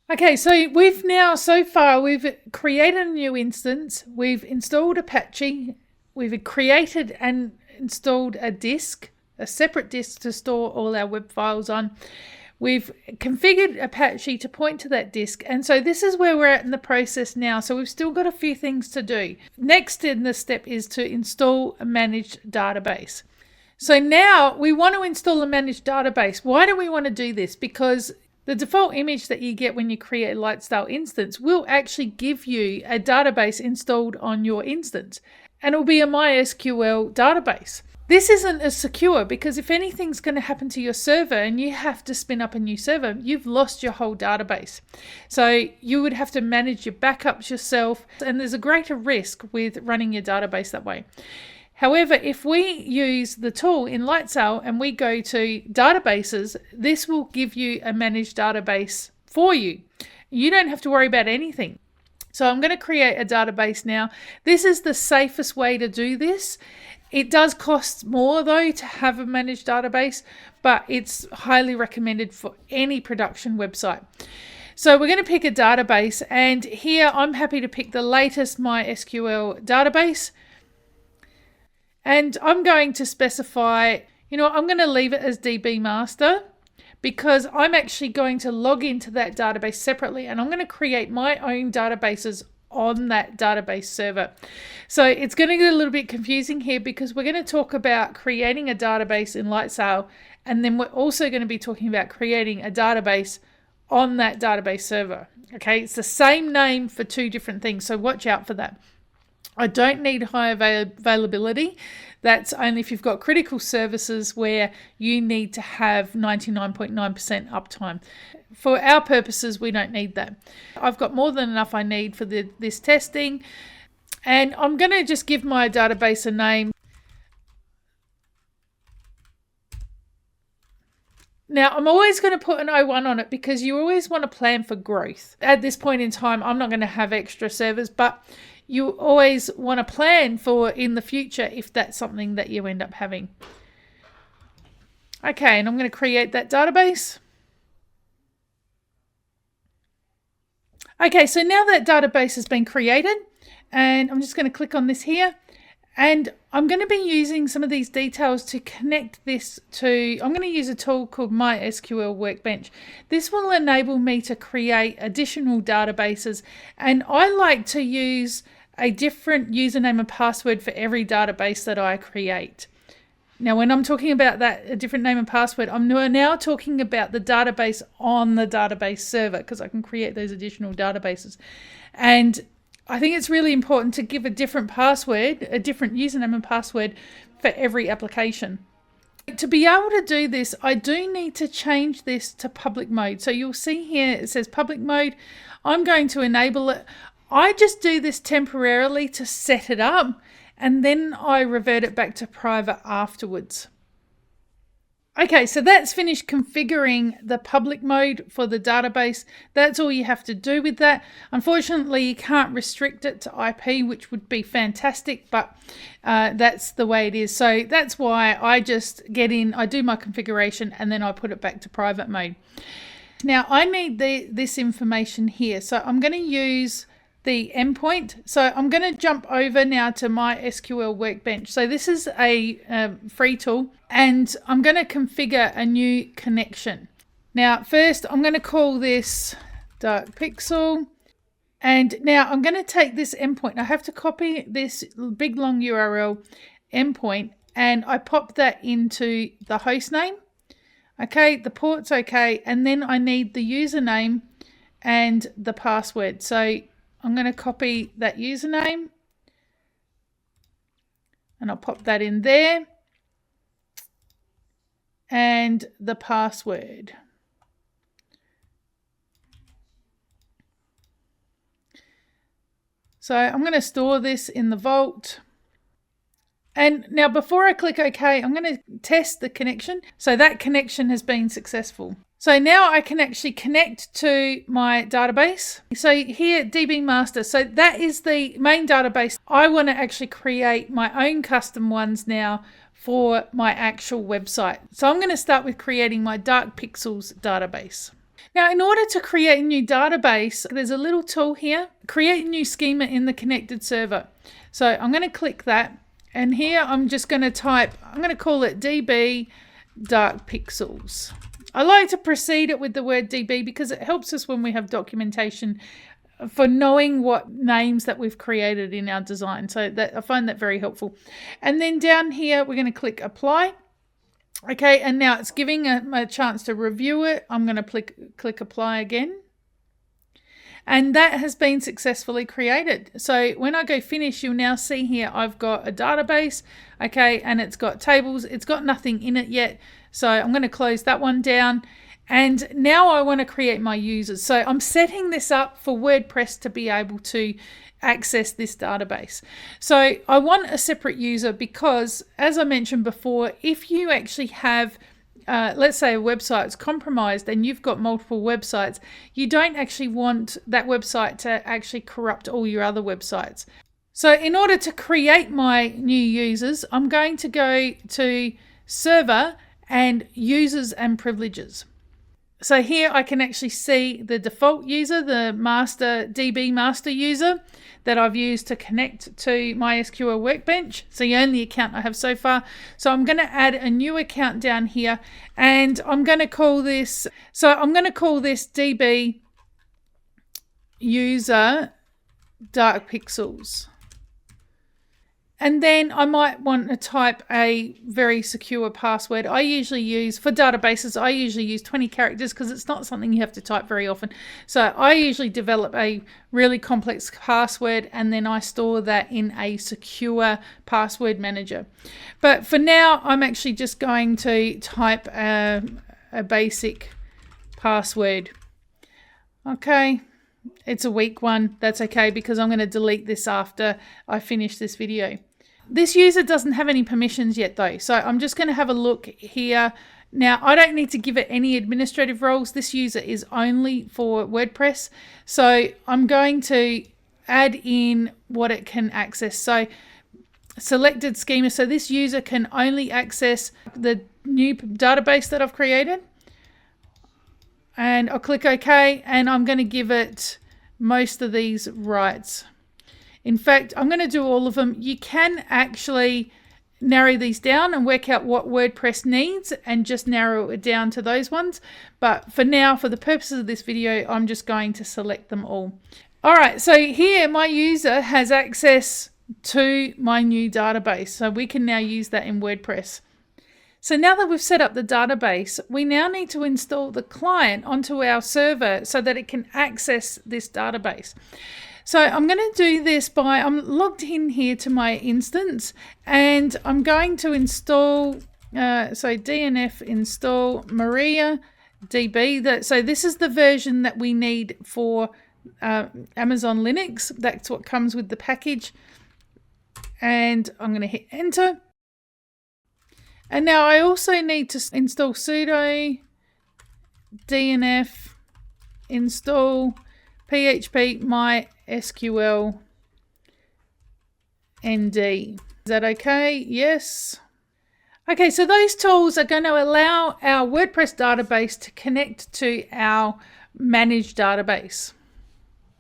Okay, so we've created a new instance, we've installed Apache, we've created and installed a separate disk to store all our web files on. We've configured Apache to point to that disk. And so this is where we're at in the process now. So we've still got a few things to do. Next in the step is to install a managed database. So now we want to install a managed database. Why do we want to do this? Because the default image that you get when you create a Lightsail instance will actually give you a database installed on your instance. And it will be a MySQL database. This isn't as secure because if anything's going to happen to your server and you have to spin up a new server, you've lost your whole database. So you would have to manage your backups yourself, and there's a greater risk with running your database that way. However, if we use the tool in Lightsail and we go to databases, this will give you a managed database for you. You don't have to worry about anything. So I'm going to create a database now. This is the safest way to do this. It does cost more though to have a managed database, but it's highly recommended for any production website. So we're going to pick a database, and here I'm happy to pick the latest MySQL database. And I'm going to specify, I'm going to leave it as DB master because I'm actually going to log into that database separately, and I'm going to create my own databases on that database server. So it's going to get a little bit confusing here because we're going to talk about creating a database in Lightsail, and then we're also going to be talking about creating a database on that database server. Okay, it's the same name for two different things, so watch out for that. I don't need high availability. That's only if you've got critical services where you need to have 99.9% uptime. For our purposes, we don't need that. I've got more than enough I need for this testing. And I'm going to just give my database a name. Now, I'm always going to put an O1 on it because you always want to plan for growth. At this point in time, I'm not going to have extra servers, but you always want to plan for in the future if that's something that you end up having. Okay, and I'm going to create that database. Okay, so now that database has been created, and I'm just going to click on this here, and I'm going to be using some of these details to connect this to, I'm going to use a tool called MySQL Workbench. This will enable me to create additional databases, and I like to use a different username and password for every database that I create. Now, when I'm talking about that, a different name and password, I'm now talking about the database on the database server because I can create those additional databases. And I think it's really important to give a different password, a different username and password for every application. To be able to do this, I do need to change this to public mode. So you'll see here it says public mode. I'm going to enable it. I just do this temporarily to set it up, and then I revert it back to private afterwards. Okay, so that's finished configuring the public mode for the database. That's all you have to do with that. Unfortunately, you can't restrict it to IP, which would be fantastic, but that's the way it is. So that's why I just get in, I do my configuration, and then I put it back to private mode. Now, I need this information here. So I'm going to use the endpoint. So I'm going to jump over now to MySQL Workbench. So this is a free tool, and I'm going to configure a new connection. Now, first I'm going to call this dark pixel, and now I'm going to take this endpoint. I have to copy this big long URL endpoint, and I pop that into the host name. Okay, the port's okay, and then I need the username and the password. So I'm going to copy that username and I'll pop that in there, and the password. So I'm going to store this in the vault. And now before I click OK, I'm going to test the connection. So that connection has been successful. So now I can actually connect to my database. So here, DB master. So that is the main database. I want to actually create my own custom ones now for my actual website. So I'm going to start with creating my dark pixels database. Now, in order to create a new database, there's a little tool here, create a new schema in the connected server. So I'm going to click that. And here I'm just going to type, I'm going to call it DB dark pixels. I like to precede it with the word DB because it helps us when we have documentation for knowing what names that we've created in our design. So that I find that very helpful. And then down here, we're going to click apply. Okay, and now it's giving a chance to review it. I'm going to click apply again. And that has been successfully created. So when I go finish, you'll now see here I've got a database, okay, and it's got tables. It's got nothing in it yet. So I'm going to close that one down. And now I want to create my users. So I'm setting this up for WordPress to be able to access this database. So I want a separate user because, as I mentioned before, if you actually have let's say a website's compromised and you've got multiple websites, you don't actually want that website to actually corrupt all your other websites. So in order to create my new users, I'm going to go to server and users and privileges. So here I can actually see the default user, the master DB master user that I've used to connect to my SQL Workbench. So the only account I have so far. So I'm going to add a new account down here and I'm going to call this, DB user dark pixels. And then I might want to type a very secure password. I usually use, for databases, I usually use 20 characters because it's not something you have to type very often. So I usually develop a really complex password and then I store that in a secure password manager. But for now, I'm actually just going to type a basic password. Okay. It's a weak one. That's okay because I'm going to delete this after I finish this video. This user doesn't have any permissions yet though. So I'm just going to have a look here. Now I don't need to give it any administrative roles. This user is only for WordPress. So I'm going to add in what it can access. So selected schema. So this user can only access the new database that I've created. And I'll click OK and I'm going to give it most of these rights. In fact, I'm going to do all of them. You can actually narrow these down and work out what WordPress needs and just narrow it down to those ones. But for now, for the purposes of this video, I'm just going to select them all. All right, so here my user has access to my new database. So we can now use that in WordPress. So now that we've set up the database, we now need to install the client onto our server so that it can access this database. So I'm going to do this by, I'm logged in here to my instance and I'm going to install, DNF install Maria DB. So this is the version that we need for Amazon Linux. That's what comes with the package. And I'm going to hit enter. And now I also need to install sudo DNF install PHP MySQL ND. Is that okay? Yes. Okay, so those tools are going to allow our WordPress database to connect to our managed database.